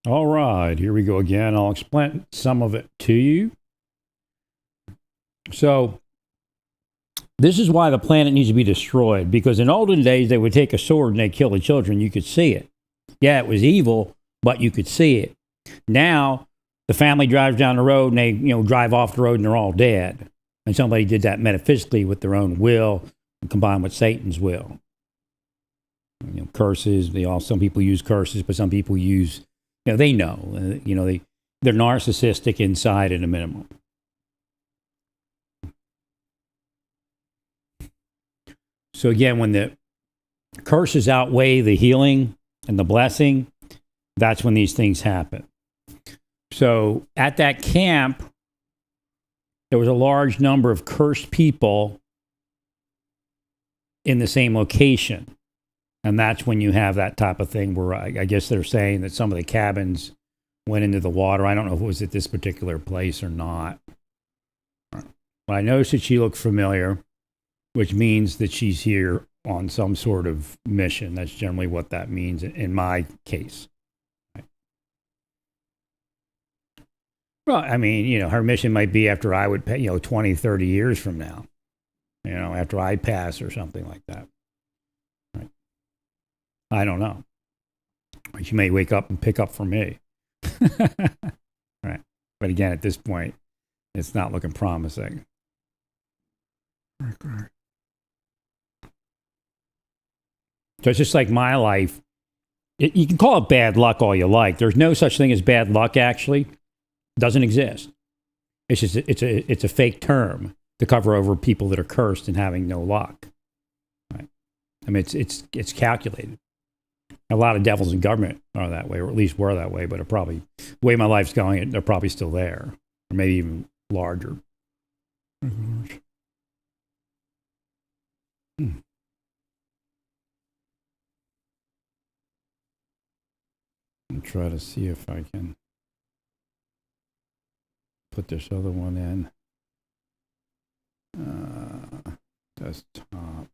All right, here we go again. I'll explain some of it to you. So, this is why the planet needs to be destroyed, because in olden days, they would take a sword and they'd kill the children. You could see it. Yeah, it was evil, but you could see it. Now, the family drives down the road and they, drive off the road and they're all dead. And somebody did that metaphysically with their own will, combined with Satan's will. Curses. Some people use curses, but some people use, they know. They're narcissistic inside at a minimum. So again, when the curses outweigh the healing and the blessing, that's when these things happen. So at that camp, there was a large number of cursed people in the same location. And that's when you have that type of thing where I guess they're saying that some of the cabins went into the water. I don't know if it was at this particular place or not. But I noticed that she looked familiar, which means that she's here on some sort of mission. That's generally what that means in my case. Well, I mean, her mission might be after I would pay, 20, 30 years from now, after I pass or something like that. Right. I don't know. She may wake up and pick up for me. Right. But again, at this point, it's not looking promising. Okay. So it's just like my life. You can call it bad luck all you like. There's no such thing as bad luck, actually. Doesn't exist. It's just it's a fake term to cover over people that are cursed and having no luck. Right? I mean, it's calculated. A lot of devils in government are that way, or at least were that way. But the way my life's going, they're probably still there, or maybe even larger. Hmm. I'll try to see if I can put this other one in. Desktop.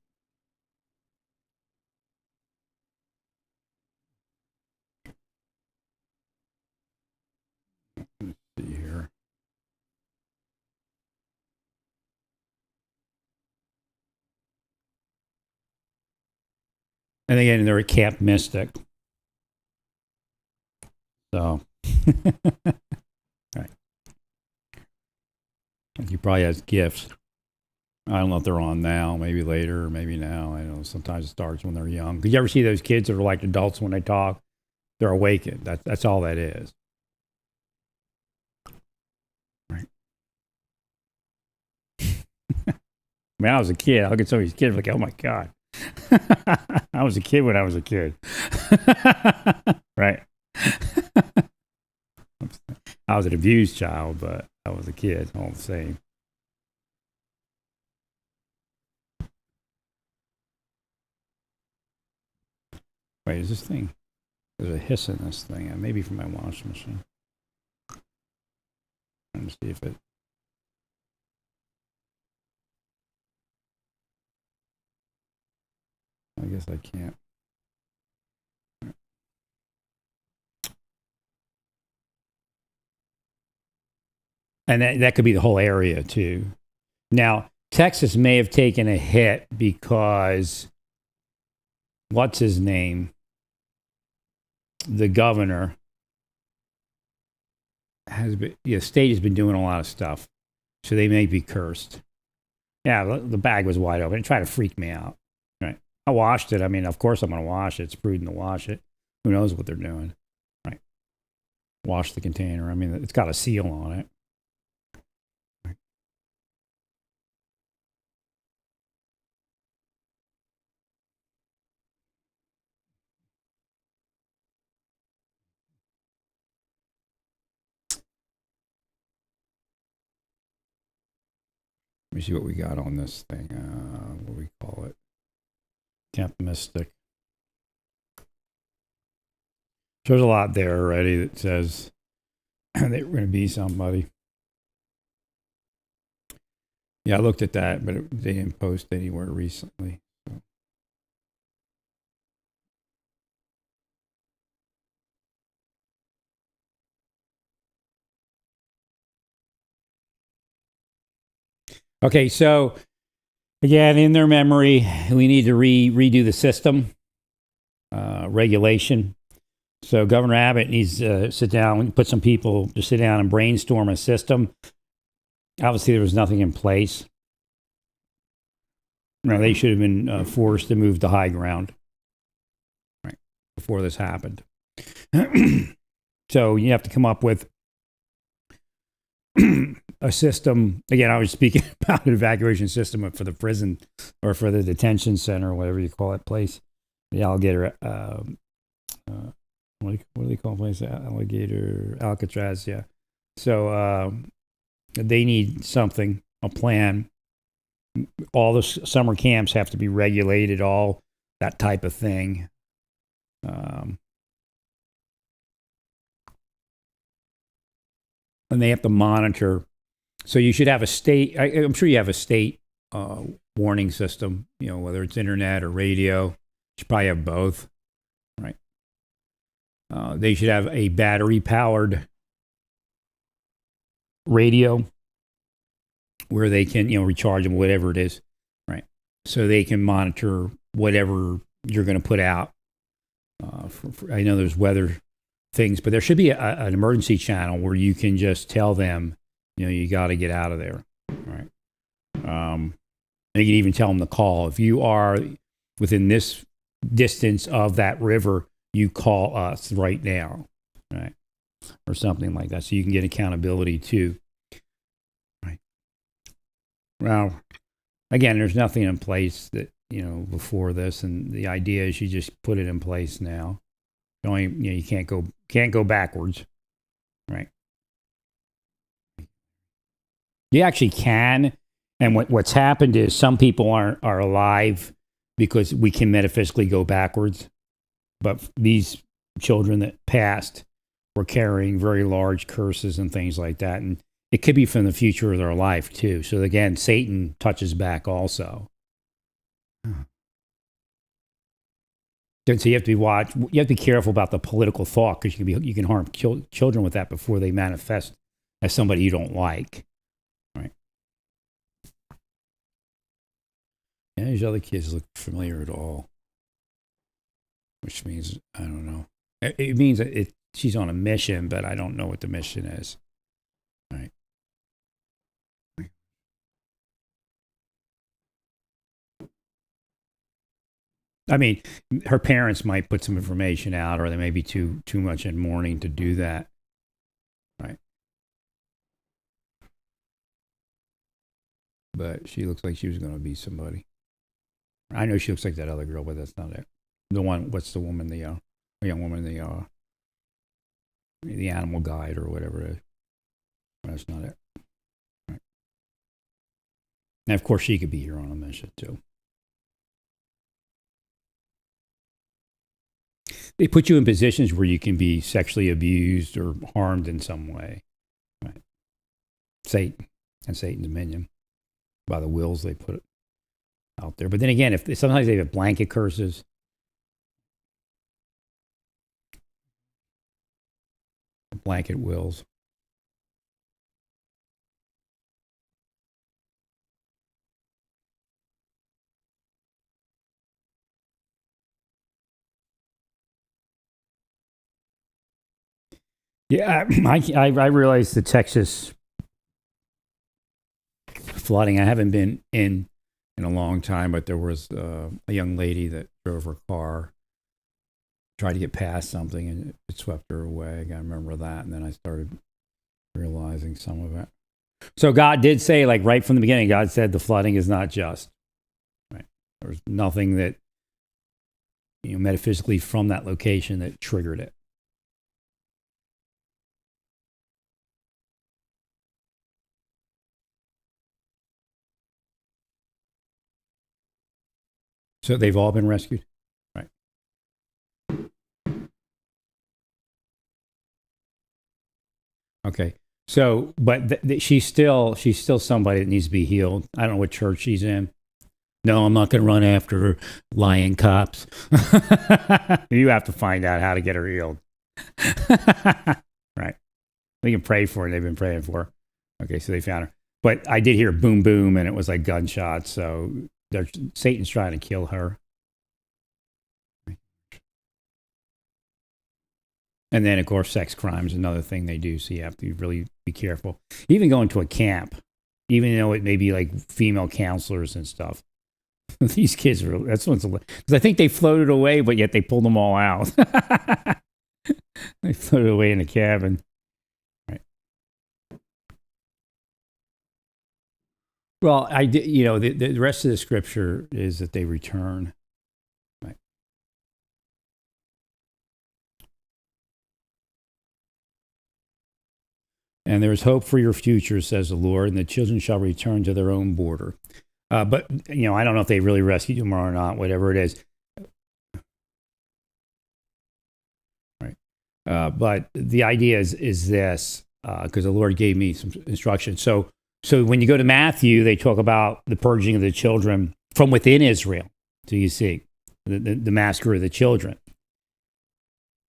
Let's see here. And again, they're at Camp Mystic. So, right. He probably has gifts. I don't know if they're on now, maybe later, or maybe now. I know sometimes it starts when they're young. Did you ever see those kids that are like adults when they talk? They're awakened. That's all that is. Right. I mean, I was a kid. I look at some of these kids like, oh my God. I was a kid when I was a kid. Right. I was an abused child, but I was a kid all the same. Wait, is this thing? There's a hiss in this thing. Maybe from my washing machine. Let me see if it. I guess I can't. And that could be the whole area too. Now, Texas may have taken a hit because what's his name? The governor has been, the state has been doing a lot of stuff. So they may be cursed. Yeah, the bag was wide open. It tried to freak me out. Right. I washed it. I mean, of course I'm going to wash it. It's prudent to wash it. Who knows what they're doing? Right. Wash the container. I mean, it's got a seal on it. Right. Let me see what we got on this thing. What do we call it? Camp Mystic. So there's a lot there already that says they were going to be somebody. Yeah, I looked at that, but they didn't post anywhere recently. So. Okay, so again, in their memory, we need to redo the system regulation. So Governor Abbott needs to sit down, put some people to sit down and brainstorm a system. Obviously, there was nothing in place. No, they should have been forced to move to high ground, right, before this happened. So you have to come up with a system. Again, I was speaking about an evacuation system for the prison or for the detention center, or whatever you call that place, the alligator. What do they call the place? Alligator Alcatraz. Yeah. So they need something, a plan. All the summer camps have to be regulated, all that type of thing. And they have to monitor. So you should have a state. I'm sure you have a state warning system. You know, whether it's internet or radio. You should probably have both, right? They should have a battery-powered radio where they can, recharge them, whatever it is, right? So they can monitor whatever you're going to put out. I know there's weather things, but there should be an emergency channel where you can just tell them, you got to get out of there, right? And you can even tell them to call. If you are within this distance of that river, you call us right now, right? Or something like that, so you can get accountability too. Right. Well, again, there's nothing in place that, before this, and the idea is you just put it in place now. You can't go backwards, right? You actually can, and what's happened is some people are alive because we can metaphysically go backwards, but these children that passed were carrying very large curses and things like that, and it could be from the future of their life too. So again, Satan touches back also. So you have to you have to be careful about the political thought, because you can harm children with that before they manifest as somebody you don't like, right? And these other kids look familiar at all, which means I don't know. It means that she's on a mission, but I don't know what the mission is, right? I mean, her parents might put some information out, or they may be too much in mourning to do that, right? But she looks like she was going to be somebody. I know she looks like that other girl, but that's not it. The one, what's the woman? The young woman, the animal guide or whatever it is. That's not it. Right. And of course, she could be here on a mission too. They put you in positions where you can be sexually abused or harmed in some way. Right. Satan and Satan's minion, by the wills they put out there. But then again, if sometimes they have blanket curses. Blanket wills. Yeah, I realized the Texas flooding. I haven't been in a long time, but there was a young lady that drove her car, tried to get past something, and it swept her away. I remember that, and then I started realizing some of it. So God did say, like right from the beginning, God said the flooding is not just. Right? There was nothing that, metaphysically from that location that triggered it. So they've all been rescued? Right. Okay. So, but she's still somebody that needs to be healed. I don't know what church she's in. No, I'm not going to run after her lying cops. You have to find out how to get her healed. Right. We can pray for her. They've been praying for her. Okay, so they found her. But I did hear boom, boom, and it was like gunshots. So Satan's trying to kill her. And then, of course, sex crimes, another thing they do. So you have to really be careful. Even going to a camp, even though it may be like female counselors and stuff. These kids are, that's what's, because I think they floated away, but yet they pulled them all out. They floated away in the cabin. Right. Well, I did, the rest of the scripture is that they return. Right. And there is hope for your future, says the Lord, and the children shall return to their own border. But, I don't know if they really rescued them or not, whatever it is. Right. But the idea is this, because the Lord gave me some instruction. So when you go to Matthew, they talk about the purging of the children from within Israel. So you see the massacre of the children.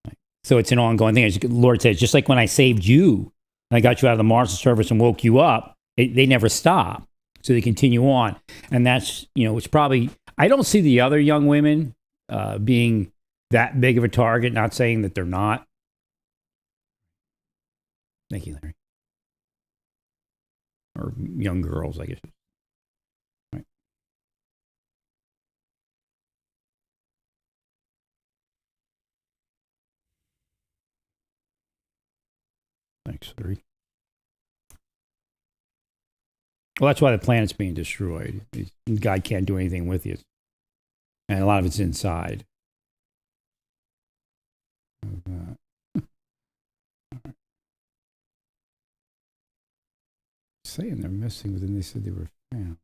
Right. So it's an ongoing thing. As the Lord says, just like when I saved you, and I got you out of the martial service and woke you up, they never stop. So they continue on. And that's, it's probably, I don't see the other young women being that big of a target, not saying that they're not. Thank you, Larry. Or young girls, I guess. Right. Thanks, Larry. Well, that's why the planet's being destroyed. God can't do anything with it. And a lot of it's inside. Saying they're missing, but then they said they were found.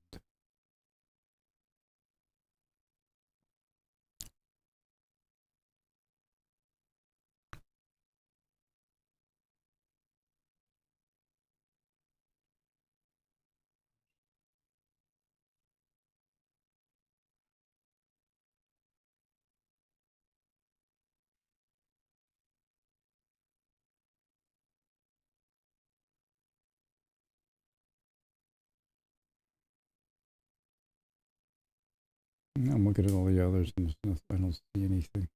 I'm looking at all the others, and I don't see anything.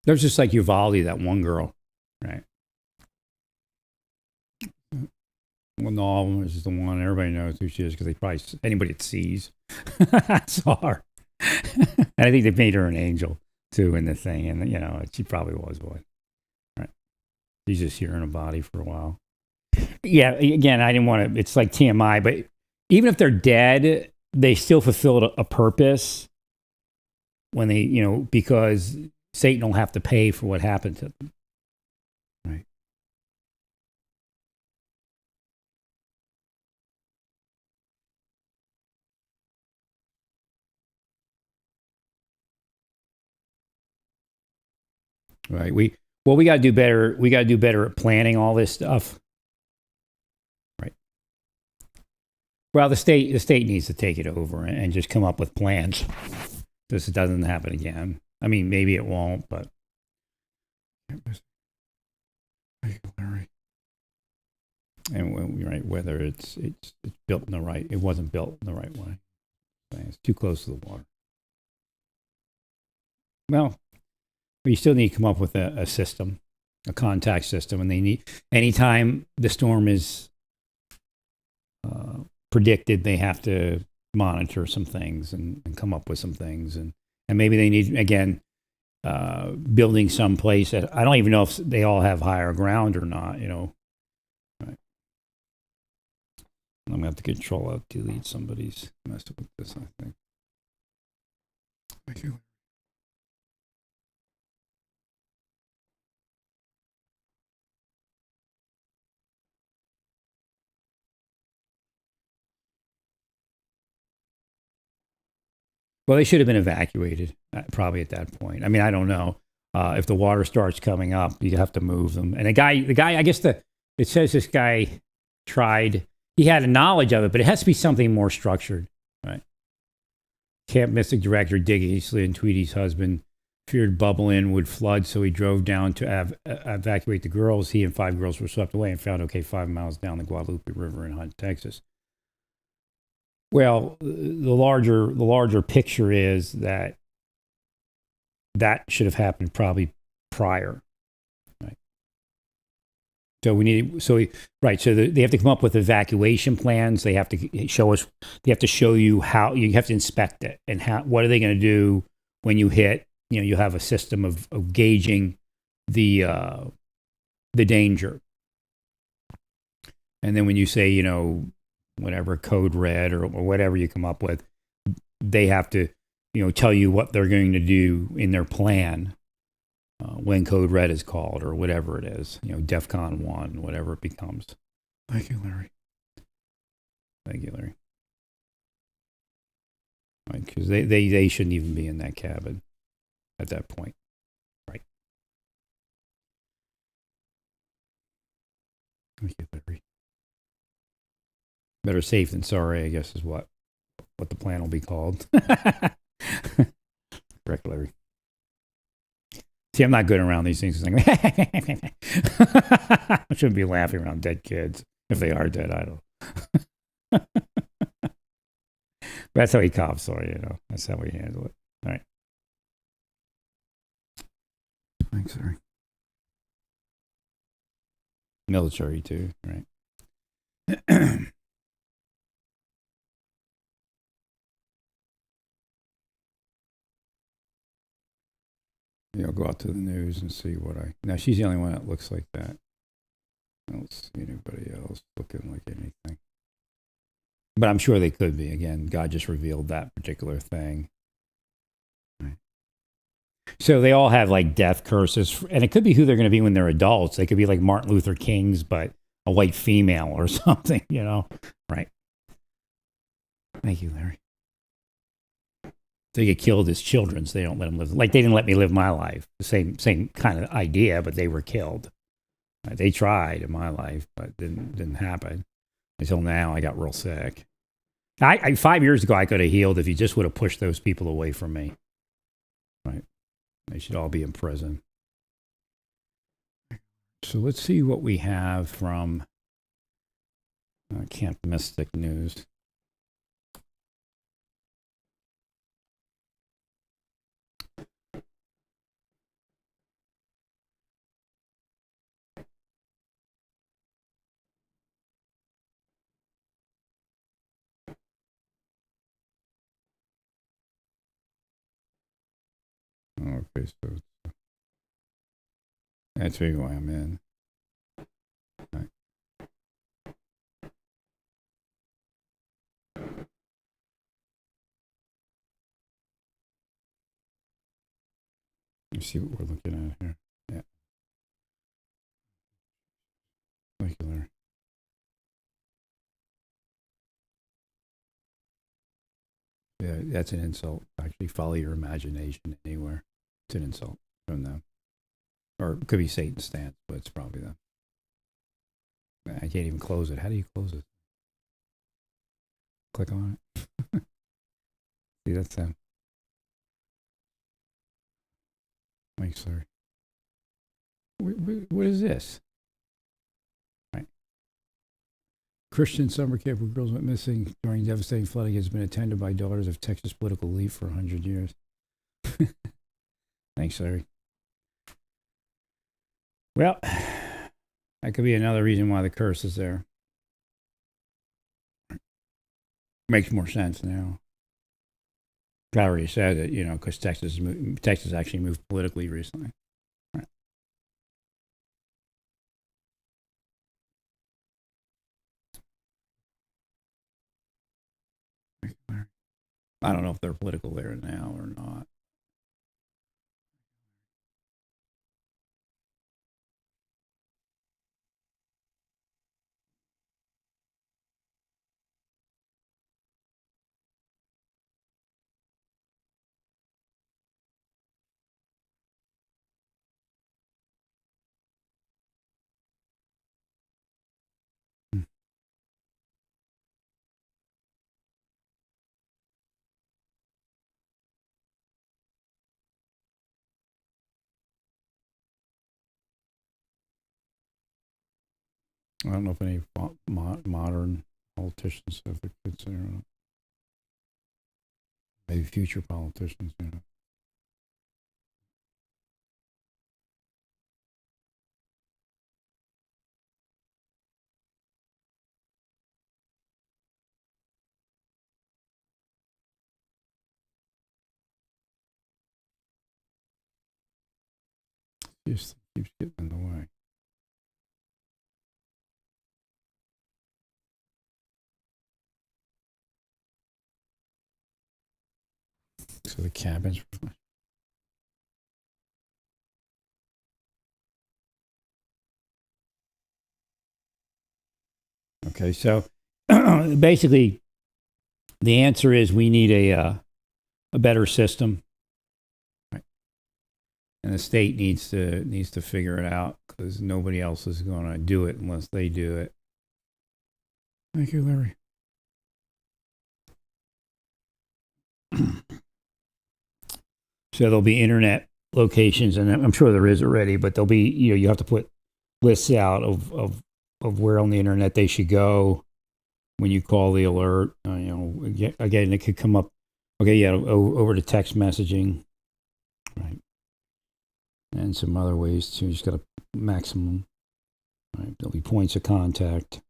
There's just like Uvalde, that one girl, right? Well, no, this is the one everybody knows who she is because they probably anybody that sees saw her. And I think they made her an angel too in the thing, and she probably was one. Right? She's just here in a body for a while. Yeah, again, I didn't want to. It's like TMI, but even if they're dead, they still fulfilled a purpose when they, because Satan will have to pay for what happened to them. Right. Right. We got to do better. We got to do better at planning all this stuff. Right. Well, the state needs to take it over and just come up with plans. This doesn't happen again. I mean, maybe it won't, but. And right, whether it's built in the right, it wasn't built in the right way. It's too close to the water. Well, you still need to come up with a system, a contact system, and they need anytime the storm is predicted, they have to monitor some things and come up with some things, and maybe they need again building some place that I don't even know if they all have higher ground or not. Right. I'm gonna have to control out delete somebody's messed up with this. I think. Thank you. Well, they should have been evacuated probably at that point. I mean, I don't know. If the water starts coming up, you have to move them. And the guy, I guess it says this guy tried, he had a knowledge of it, but it has to be something more structured, right? Camp Mystic director Dig Eastland and Tweety's husband feared Bubbling would flood, so he drove down to evacuate the girls. He and 5 girls were swept away and found okay 5 miles down the Guadalupe River in Hunt, Texas. Well, the larger picture is that should have happened probably prior. Right. So we need right. So they have to come up with evacuation plans. They have to show us. They have to show you how you have to inspect it and how. What are they going to do when you hit? You have a system of gauging the danger, and then when you say whatever code red or whatever you come up with, they have to tell you what they're going to do in their plan when code red is called or whatever it is, DEFCON 1, whatever it becomes. Thank you, Larry. Thank you, Larry. Right, because they shouldn't even be in that cabin at that point. Right. Thank you, Larry. Better safe than sorry, I guess, is what the plan will be called. Correct, Larry. See, I'm not good around these things. I shouldn't be laughing around dead kids. If they are dead, I don't. That's how he cops are, That's how we handle it. All right. Thanks, sorry. Military, too, right? I'll go out to the news and see what now she's the only one that looks like that. I don't see anybody else looking like anything. But I'm sure they could be. Again, God just revealed that particular thing. Right. So they all have like death curses, and it could be who they're going to be when they're adults. They could be like Martin Luther King's, but a white female or something, Right. Thank you, Larry. They get killed as children, so they don't let them live. Like they didn't let me live my life. The same kind of idea, but they were killed. They tried in my life, but didn't happen. Until now, I got real sick. 5 years ago, I could have healed if you just would have pushed those people away from me. Right? They should all be in prison. So let's see what we have from Camp Mystic News. Okay, so that's who I'm in. Right. Let's see what we're looking at here. Yeah. Thank you, Larry. Yeah, that's an insult. Actually, follow your imagination anywhere. It's an insult from them. Or it could be Satan's stance, but it's probably them. I can't even close it. How do you close it? Click on it. See, that's them. Wait, sorry. What is this? Right. Christian summer camp where girls went missing during devastating flooding has been attended by daughters of Texas political elite for 100 years. Thanks, Larry. Well, that could be another reason why the curse is there. Makes more sense now. I already said it, because Texas actually moved politically recently. Right. I don't know if they're political there now or not. I don't know if any modern politicians have the kids there or not. Maybe future politicians, you know. Just keeps getting in the way. So the cabins. Okay, so basically, the answer is we need a better system, right? And the state needs to figure it out because nobody else is going to do it unless they do it. Thank you, Larry. So there'll be internet locations, and I'm sure there is already, but there'll be you have to put lists out of where on the internet they should go when you call the alert. Again, it could come up. Okay, yeah, over to text messaging, right, and some other ways too. You just got a maximum. Right, there'll be points of contact,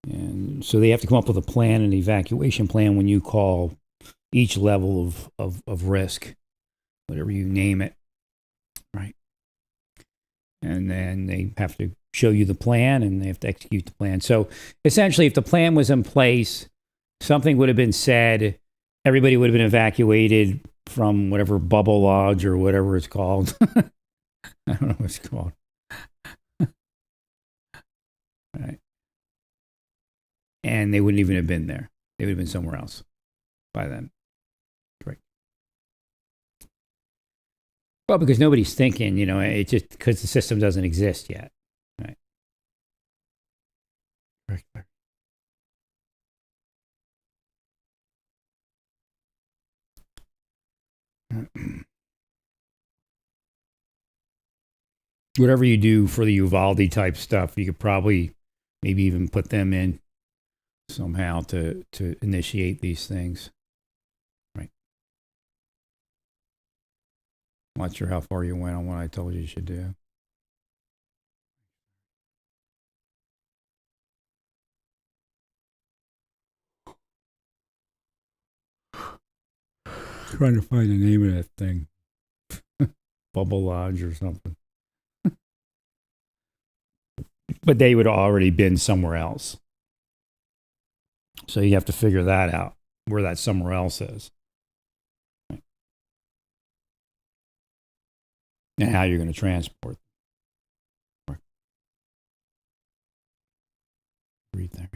and so they have to come up with a plan, an evacuation plan when you call each level of risk, whatever you name it, right? And then they have to show you the plan and they have to execute the plan. So essentially, if the plan was in place, something would have been said, everybody would have been evacuated from whatever bubble lodge or whatever it's called. I don't know what it's called. Right. And they wouldn't even have been there. They would have been somewhere else by then. Right. Well, because nobody's thinking, it's just because the system doesn't exist yet. Right. Right. Whatever you do for the Uvalde type stuff, you could probably maybe even put them in somehow to initiate these things. Right. I'm not sure how far you went on what I told you should do. Trying to find the name of that thing. Bubble Lodge or something. But they would have already been somewhere else. So you have to figure that out, where that somewhere else is. Right. And how you're going to transport them. Read that.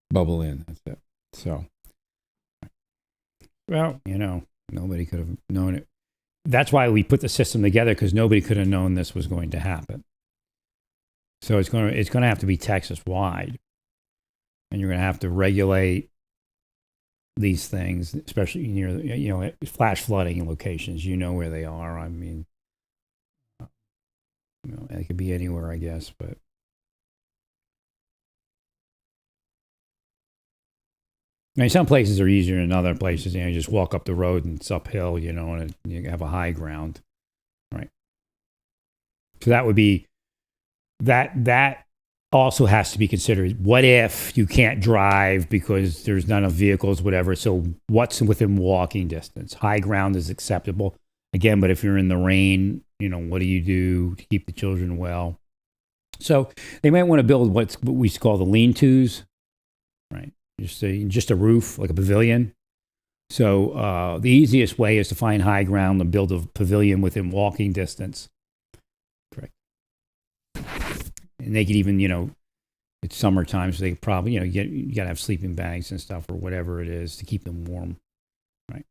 Bubble in. That's it. So, well, nobody could have known it. That's why we put the system together, because nobody could have known this was going to happen. So it's going to have to be Texas wide, and you're going to have to regulate these things, especially near flash flooding locations. You know where they are. I mean, it could be anywhere, I guess, but. I mean, some places are easier than other places. You just walk up the road and it's uphill, and you have a high ground, right? So that would be that also has to be considered. What if you can't drive because there's not enough vehicles, whatever? So what's within walking distance? High ground is acceptable again, but if you're in the rain, what do you do to keep the children well? So they might want to build what we call the lean-tos, right? Just a roof, like a pavilion. So the easiest way is to find high ground and build a pavilion within walking distance. Correct. And they could even, It's summertime, so they probably, you got to have sleeping bags and stuff or whatever it is to keep them warm, right?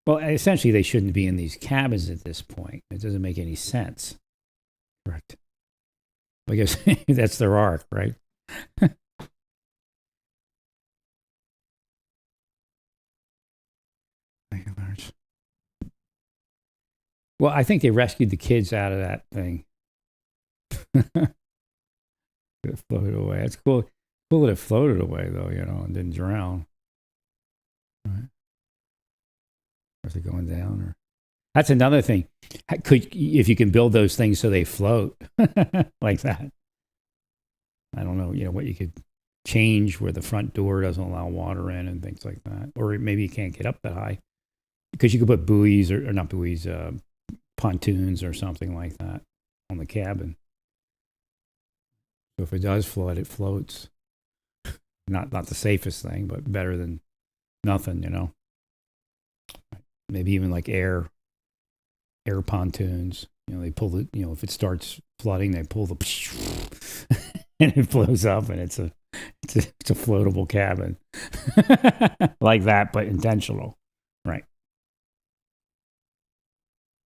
Well, essentially, they shouldn't be in these cabins at this point. It doesn't make any sense. Correct. Because that's their arc, right? Well, I think they rescued the kids out of that thing. It floated away. It's cool. Cool that it floated away, though, and didn't drown. Right. Or is it going down? Or that's another thing. If you can build those things so they float like that. I don't know, what you could change where the front door doesn't allow water in and things like that. Or maybe you can't get up that high. Because you could put buoys or not buoys, pontoons or something like that on the cabin. So if it does flood, it floats. Not the safest thing, but better than nothing, Maybe even like air pontoons. They pull the, if it starts flooding, they pull the and it flows up, and it's a floatable cabin like that, but intentional, right?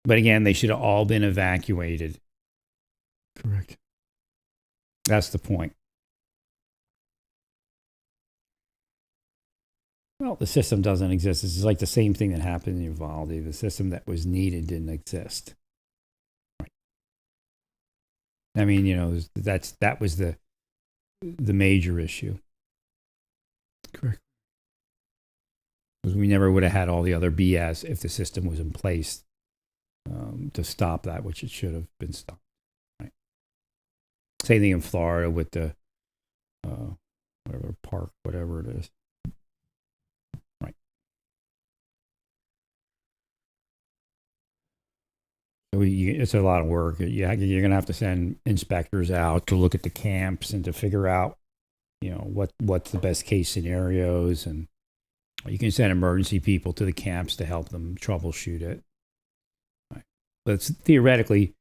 But again, they should have all been evacuated. Correct. That's the point. Well, the system doesn't exist. It's like the same thing that happened in Uvalde. The system that was needed didn't exist. Right. I mean, that was the major issue. Correct. Because we never would have had all the other BS if the system was in place to stop that, which it should have been stopped. Right. Same thing in Florida with the whatever park, whatever it is. Right. So it's a lot of work. You're going to have to send inspectors out to look at the camps and to figure out, what's the best case scenarios, and you can send emergency people to the camps to help them troubleshoot it. Right. But it's theoretically,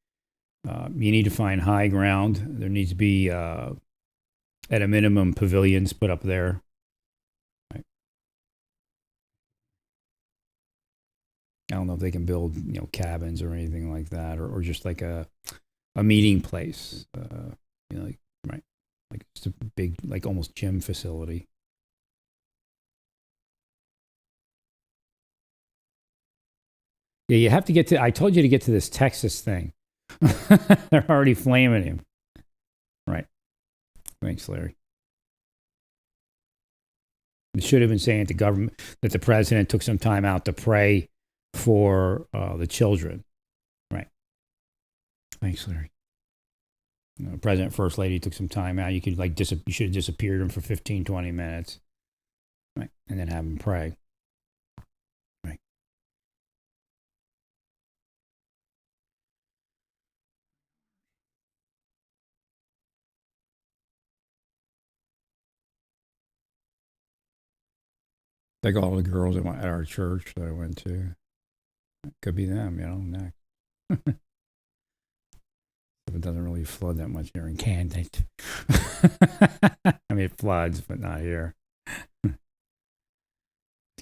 you need to find high ground. There needs to be, at a minimum, pavilions put up there. Right. I don't know if they can build, cabins or anything like that, or just like a meeting place. Right, like it's a big, like almost gym facility. Yeah, you have to get to. I told you to get to this Texas thing. They're already flaming him. Right. Thanks, Larry. It should have been saying that the president took some time out to pray for the children. Right. Thanks, Larry. President, First Lady took some time out. You could you should have disappeared them for 15, 20 minutes. Right. And then have them pray. Right. Like all the girls at our church that I went to. It could be them, next. It doesn't really flood that much here in Candid. I mean, it floods, but not here. This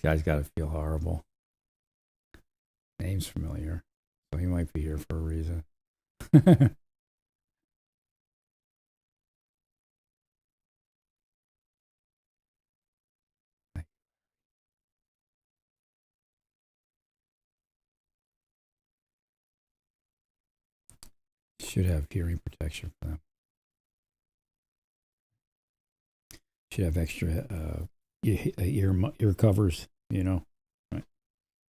guy's got to feel horrible. Name's familiar, so he might be here for a reason. Should have hearing protection for them. Should have extra ear covers, right?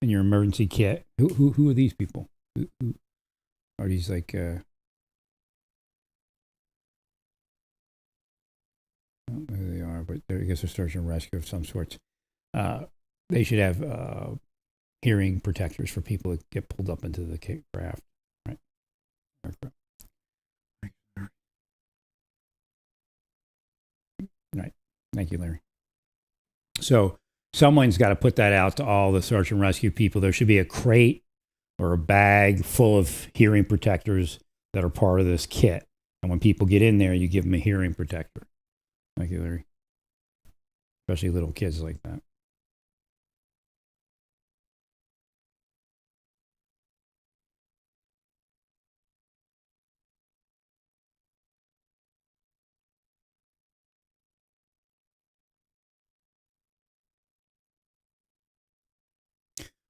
In your emergency kit. Who are these people? Who are these like? Who they are, but I guess they're search and rescue of some sorts. They should have hearing protectors for people that get pulled up into the craft, right? Right. Thank you, Larry. So someone's got to put that out to all the search and rescue people. There should be a crate or a bag full of hearing protectors that are part of this kit. And when people get in there, you give them a hearing protector. Thank you, Larry. Especially little kids like that.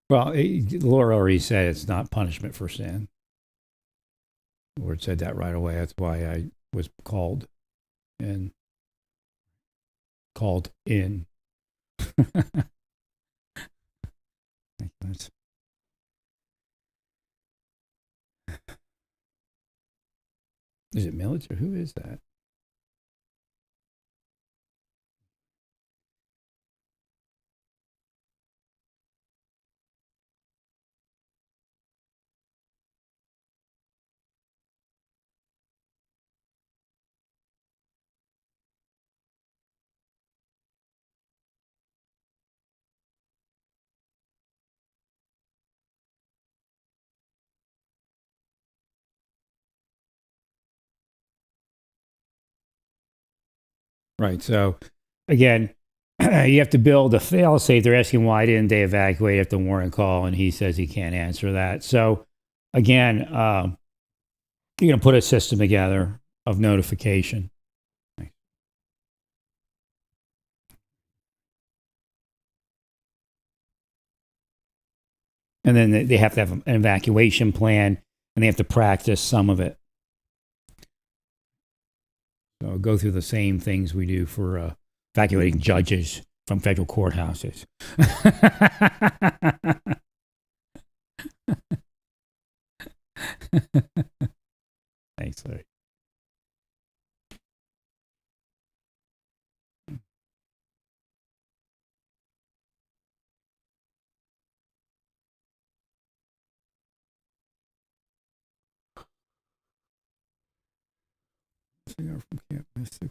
Well, Laura already said it's not punishment for sin. The Lord said that right away. That's why I was called in. Called in. That's, is it military? Who is that? Right. So, again, you have to build a fail safe. They're asking why didn't they evacuate after the warning call, and he says he can't answer that. So, again, you're going to put a system together of notification. And then they have to have an evacuation plan, and they have to practice some of it. So go through the same things we do for evacuating judges from federal courthouses. Thanks, Larry. From Camp Mystic.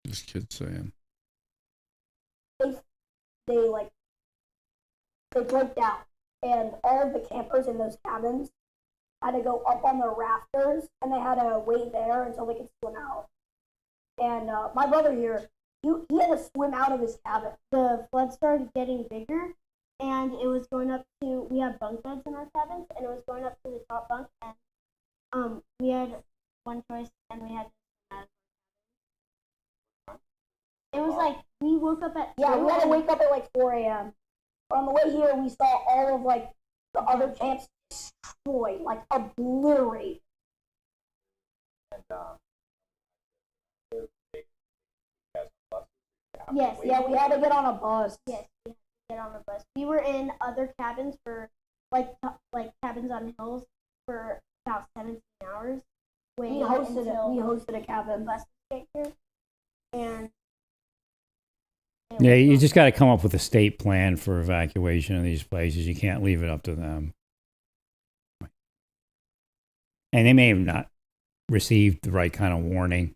This kid's saying. They like they broke down, and all of the campers in those cabins had to go up on the rafters, and they had to wait there until they could swim out. And my brother here, he had to swim out of his cabin. The flood started getting bigger, and it was going up to. We had bunk beds in our cabins, and it was going up to the top bunk, and we had one choice, and we had. It was like we woke up at we had to wake up at like 4 a.m. On the way here, we saw all of like the other camps destroyed, like obliterated. And yes, yeah, we had to get on a bus. Yes, we had to get on a bus. We were in other cabins for like cabins on hills for about 17 hours. We hosted a cabin. Buses get here, and yeah, you just got to come up with a state plan for evacuation of these places. You can't leave it up to them. And they may have not received the right kind of warning,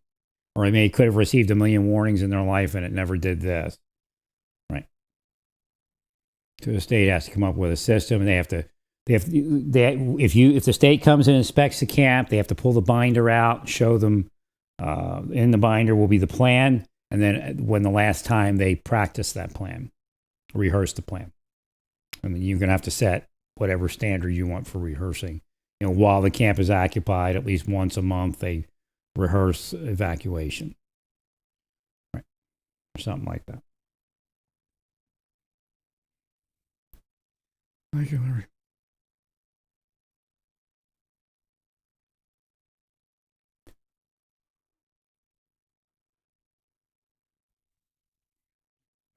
or they could have received a million warnings in their life and it never did this. Right. So the state has to come up with a system, and if the state comes and inspects the camp, they have to pull the binder out, show them in the binder will be the plan. And then when the last time they practice that plan, rehearse the plan. I mean, you're going to have to set whatever standard you want for rehearsing. You know, while the camp is occupied, at least once a month, they rehearse evacuation. Right. Or something like that. Thank you, Larry.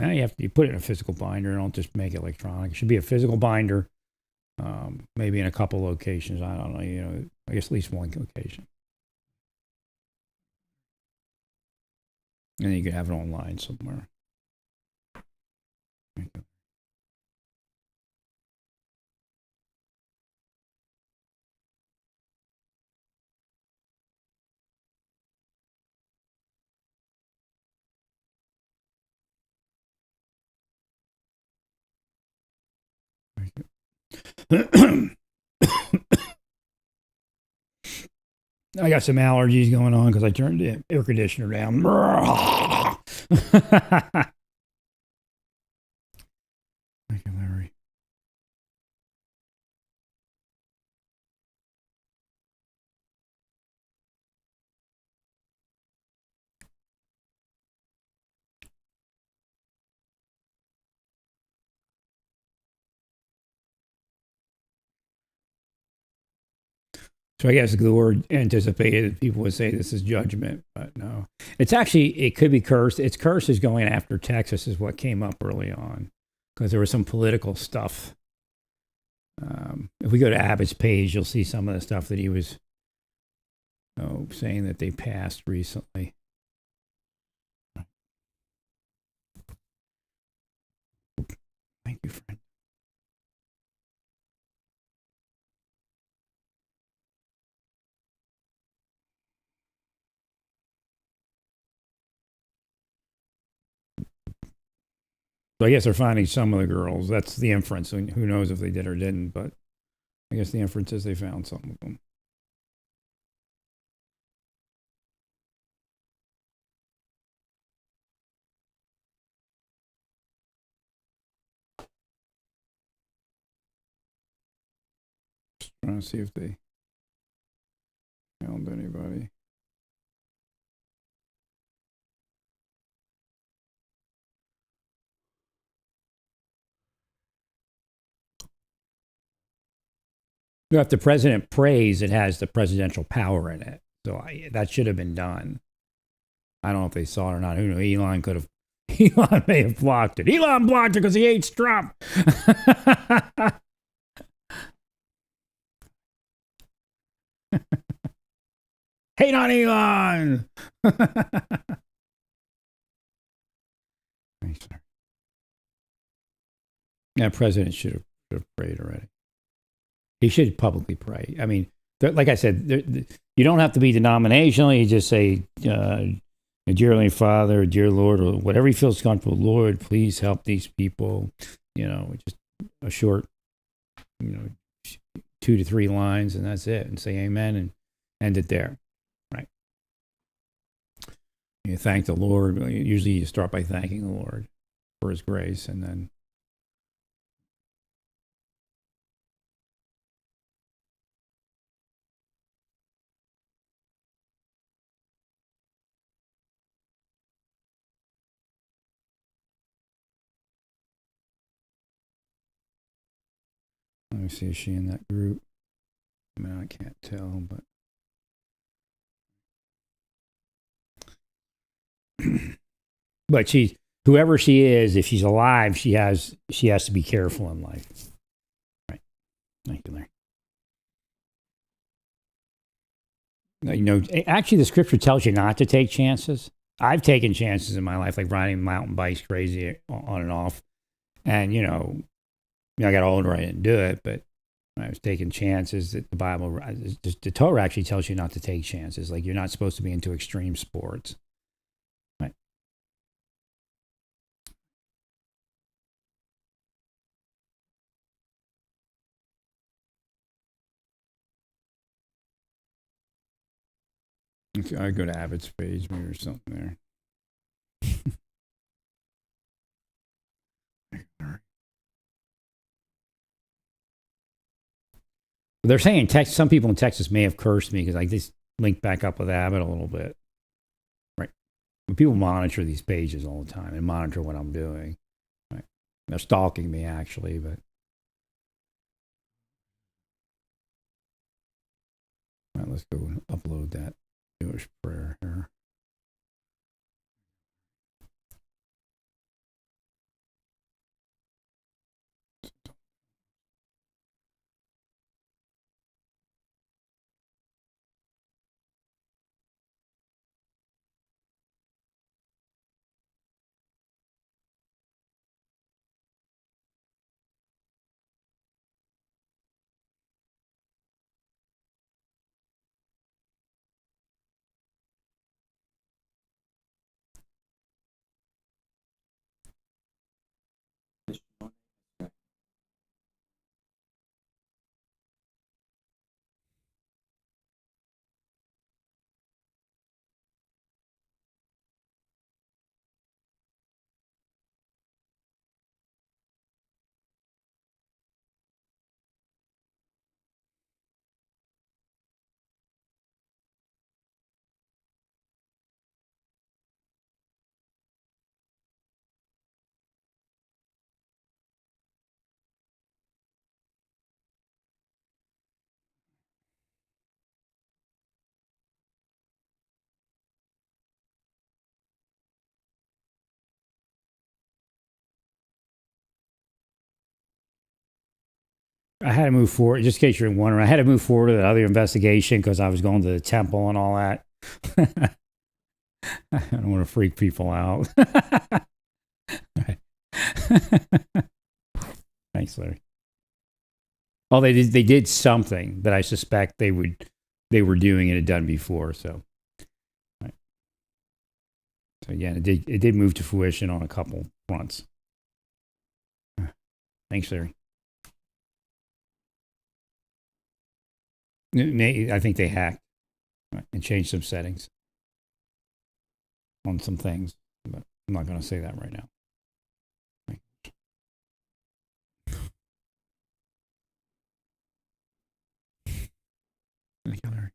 Now you put it in a physical binder. Don't just make it electronic. It should be a physical binder, maybe in a couple locations. I don't know. You know, I guess at least one location. And then you could have it online somewhere. I got some allergies going on because I turned the air conditioner down. Thank you, Larry. So I guess the Lord anticipated that people would say this is judgment, but no. It's actually, it could be cursed. Its curse is going after Texas is what came up early on because there was some political stuff. If we go to Abbott's page, you'll see some of the stuff that he was saying that they passed recently. Thank you, friend. So I guess they're finding some of the girls. That's the inference. Who knows if they did or didn't, but I guess the inference is they found some of them. Just trying to see if they found anybody. If the president prays, it has the presidential power in it. So that should have been done. I don't know if they saw it or not. Who knows? Elon could have. Elon may have blocked it. Elon blocked it because he hates Trump. Hate on Elon. Yeah, president should have prayed already. He should publicly pray. I mean, like I said, you don't have to be denominational. You just say, dear Heavenly Father, dear Lord, or whatever he feels comfortable. Lord, please help these people. Just a short, 2 to 3 lines, and that's it. And say amen and end it there. Right. You thank the Lord. Usually you start by thanking the Lord for his grace, and then let me see, is she in that group? I mean, I can't tell, but but whoever she is, if she's alive, she has to be careful in life. Right. Thank you, Larry. Actually, the scripture tells you not to take chances. I've taken chances in my life, like riding mountain bikes crazy on and off. And, I got older, I didn't do it, but I was taking chances that the Bible, the Torah actually tells you not to take chances. Like you're not supposed to be into extreme sports. Right. Okay, I go to Abbott's page maybe or something there. They're saying some people in Texas may have cursed me because I just linked back up with Abbott a little bit. Right. But people monitor these pages all the time and monitor what I'm doing. Right. They're stalking me actually, but all right, let's go and upload that Jewish prayer here. I had to move forward. Just in case you're wondering, I had to move forward to the other investigation because I was going to the temple and all that. I don't want to freak people out. Thanks, Larry. Well, they did something that I suspect they were doing and had done before. So, right. So again, it did move to fruition on a couple fronts. Thanks, Larry. I think they hacked and changed some settings on some things, but I'm not going to say that right now. Thank you, Larry.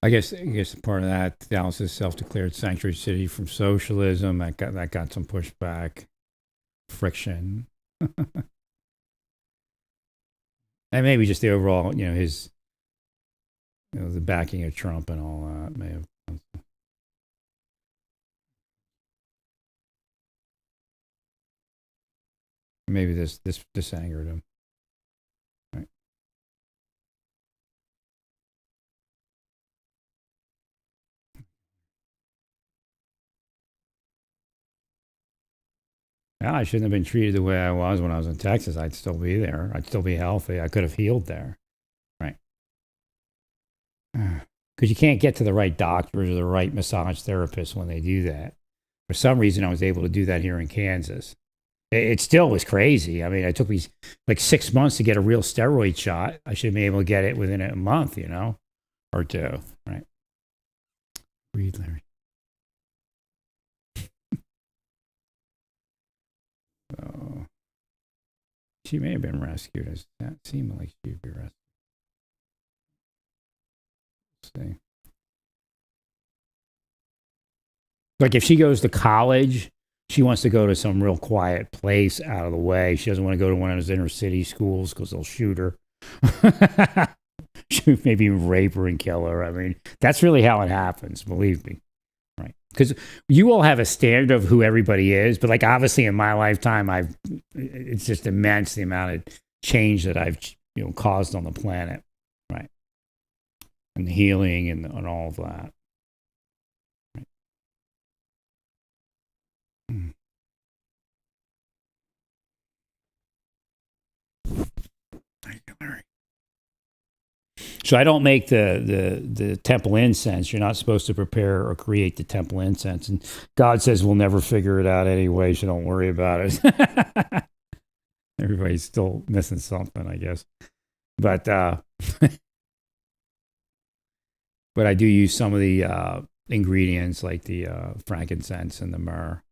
I guess part of that, Dallas is self-declared sanctuary city from socialism. That got some pushback, friction, and maybe just the overall, his, the backing of Trump and all that may have. Maybe this angered him. Right. Yeah, I shouldn't have been treated the way I was when I was in Texas. I'd still be there. I'd still be healthy. I could have healed there. Right. Because you can't get to the right doctors or the right massage therapists when they do that. For some reason, I was able to do that here in Kansas. It still was crazy. I mean, it took me like 6 months to get a real steroid shot. I should have been able to get it within a month, or two. Right. Breathe, Larry. So, she may have been rescued. It seemed like she'd be rescued. Let's see. Like if she goes to college, she wants to go to some real quiet place out of the way. She doesn't want to go to one of those inner city schools because they'll shoot her. Maybe rape her and kill her. I mean, that's really how it happens, believe me. Right. Because you all have a standard of who everybody is, but like obviously in my lifetime, it's just immense the amount of change that I've caused on the planet. Right. And the healing and all of that. Right. Thank you, Larry. So I don't make the temple incense. You're not supposed to prepare or create the temple incense. And God says we'll never figure it out anyway, so don't worry about it. Everybody's still missing something, I guess. But but I do use some of the ingredients like the frankincense and the myrrh,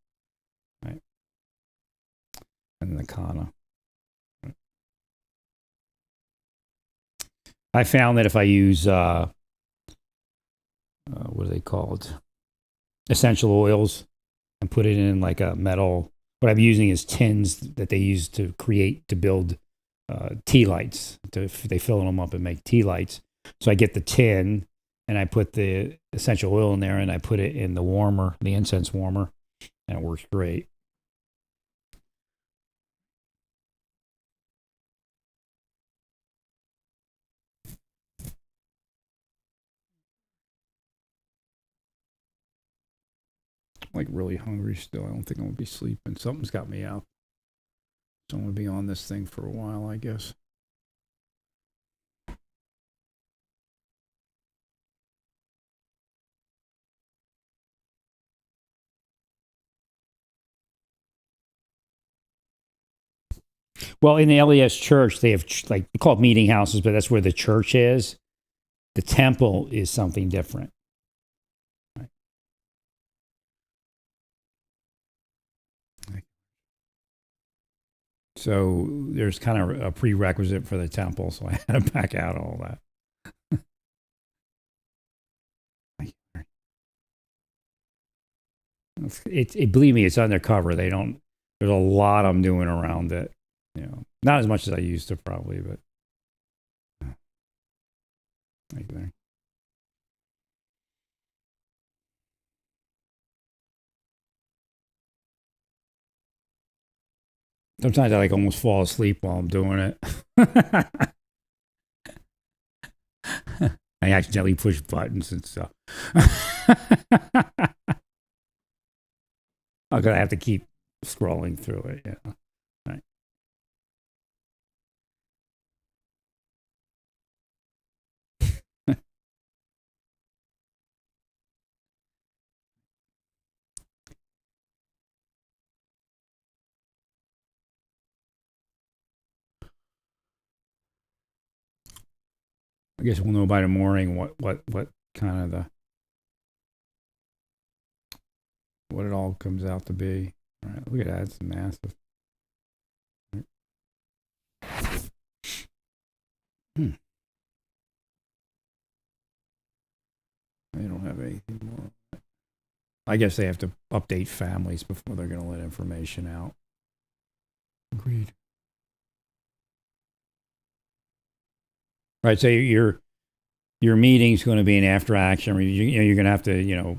right? And the kanna. I found that if I use what are they called? Essential oils and put it in like a metal. What I'm using is tins that they use to build tea lights. They fill them up and make tea lights. So I get the tin and I put the essential oil in there and I put it in the warmer, the incense warmer, and it works great. I'm like really hungry still. I don't think I'm gonna be sleeping. Something's got me up. So I'm gonna be on this thing for a while, I guess. Well, in the LES church, they have like they call it meeting houses, but that's where the church is. The temple is something different. Right. So there's kind of a prerequisite for the temple, so I had to back out all that. Believe me, it's undercover. They don't. There's a lot I'm doing around it. Not as much as I used to probably, but. Right there. Sometimes I like almost fall asleep while I'm doing it. I accidentally push buttons and stuff. I'm gonna have to keep scrolling through it. Yeah. Right. I guess we'll know by the morning what kind of what it all comes out to be. All right, look at that. It's massive. Hmm. They don't have anything more. I guess they have to update families before they're going to let information out. Agreed. Right. So your meeting's going to be an after action review. You know, you're going to have to,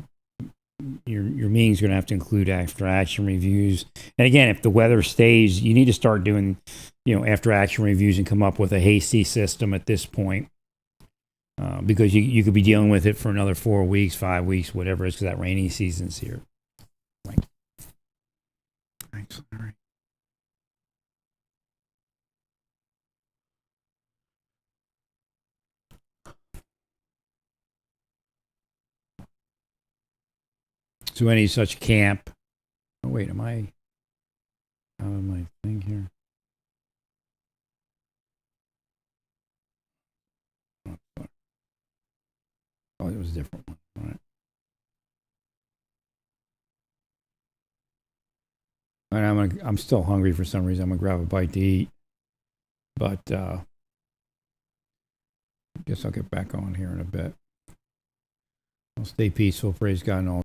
your meeting's going to have to include after action reviews. And again, if the weather stays, you need to start doing, after action reviews and come up with a hasty system at this point. Because you could be dealing with it for another 4 weeks, 5 weeks, whatever it is, because that rainy season's here. Right. Thanks. All right. So any such camp. Oh wait, am I out of my thing here? Oh, it was a different one. All right. And I'm still hungry for some reason. I'm gonna grab a bite to eat, but I guess I'll get back on here in a bit. Well, stay peaceful, praise God, and all.